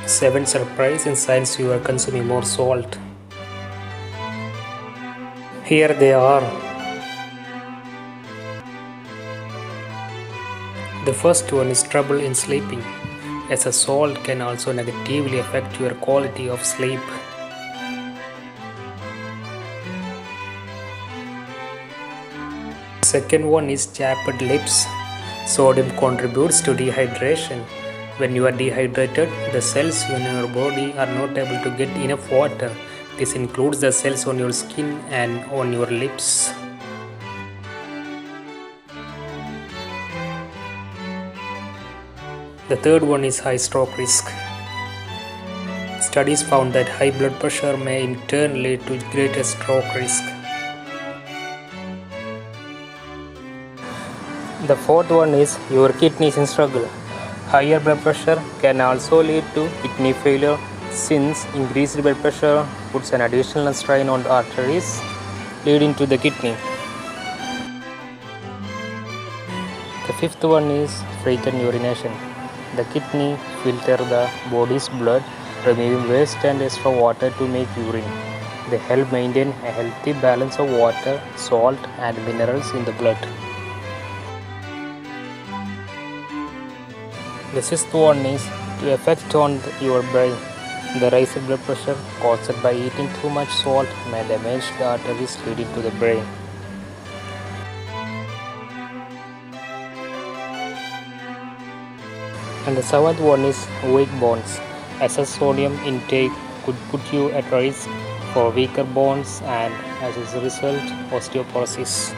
7 surprise signs you are consuming more salt. Here they are. The first one is trouble in sleeping, as a salt can also negatively affect your quality of sleep. Second one is chapped lips. Sodium contributes to dehydration. When you are dehydrated, the cells in your body are not able to get enough water. This includes the cells on your skin and on your lips. The third one is high stroke risk. Studies found that high blood pressure may in turn lead to greater stroke risk. The fourth one is your kidneys in struggle. Higher blood pressure can also lead to kidney failure, since increased blood pressure puts an additional strain on the arteries leading to the kidney. The fifth one is frequent urination. The kidney filter the body's blood, removing waste and extra water to make urine. They help maintain a healthy balance of water, salt, and minerals in the blood. The sixth one is the effect on your brain. The raised blood pressure caused by eating too much salt may damage the arteries leading to the brain. And the seventh one is weak bones. Excess sodium intake could put you at risk for weaker bones and, as a result, osteoporosis.